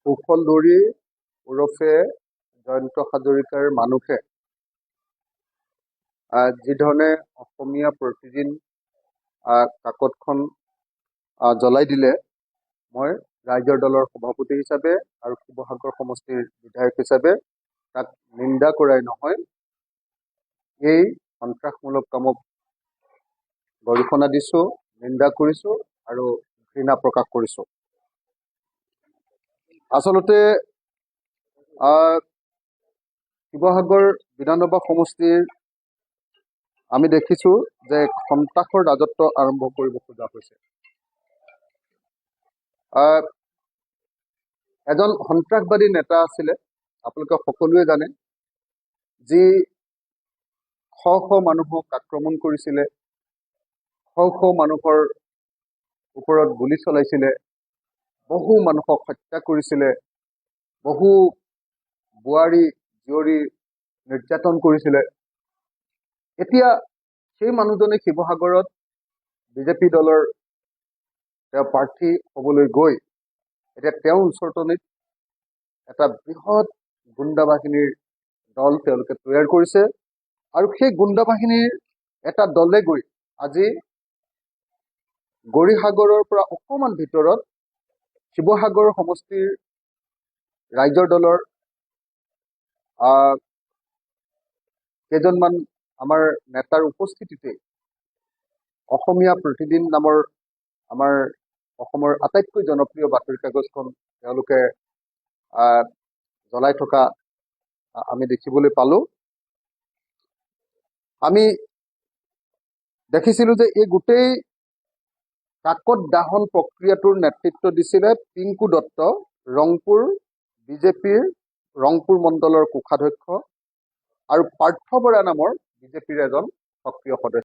কুশল দৌৰী ওৰফে জয়ন্ত হাজৰিকাৰ মানুহে যিধৰণে অসমীয়া প্ৰতিদিন কাকতখন জ্বলাই দিলে, মই ৰাইজৰ দলৰ সভাপতি হিচাপে আৰু শিৱসাগৰ সমষ্টিৰ বিধায়ক হিচাপে তাক নিন্দা কৰাই নহয়, এই সন্ত্ৰাসমূলক কামক গৰিহণা দিছো, নিন্দা কৰিছো আৰু ঘৃণা প্ৰকাশ কৰিছো। আচলতে শিৱসাগৰ বিধানসভা সমষ্টিৰ আমি দেখিছো যে সন্ত্ৰাসৰ ৰাজত্ব আৰম্ভ কৰিব খোজা হৈছে। এজন সন্ত্ৰাসবাদী নেতা আছিলে, আপোনালোকে সকলোৱে জানে, যি শ শ মানুহক আক্ৰমণ কৰিছিলে, শ শ মানুহৰ ওপৰত গুলী চলাইছিলে, বহু মানুহক হত্যা কৰিছিলে, বহু বোৱাৰী জীয়ৰী নিৰ্যাতন কৰিছিলে। এতিয়া সেই মানুহজনে শিৱসাগৰত বিজেপি দলৰ তেওঁ প্ৰাৰ্থী হ'বলৈ গৈ এতিয়া তেওঁৰ ওচৰতনিত এটা বৃহৎ গুণ্ডা বাহিনীৰ দল তেওঁলোকে তৈয়াৰ কৰিছে আৰু সেই গুণ্ডা বাহিনীৰ এটা দলে গৈ আজি গৌৰীসাগৰৰ পৰা অকণমান ভিতৰত শিৱসাগৰ সমষ্টিৰ ৰাইজৰ দলৰ কেইজনমান আমাৰ নেতাৰ উপস্থিতিতে অসমীয়া প্ৰতিদিন নামৰ আমাৰ অসমৰ আটাইতকৈ জনপ্ৰিয় বাতৰি কাগজখন তেওঁলোকে জ্বলাই থকা আমি দেখিবলৈ পালো। আমি দেখিছিলো যে এই গোটেই কাকত দাহন প্ৰক্ৰিয়াটোৰ নেতৃত্ব দিছিলে পিংকু দত্ত, ৰংপুৰ বিজেপিৰ ৰংপুৰ মণ্ডলৰ কোষাধ্যক্ষ আৰু পাৰ্থ বৰা নামৰ বিজেপিৰ এজন সক্ৰিয় সদস্য।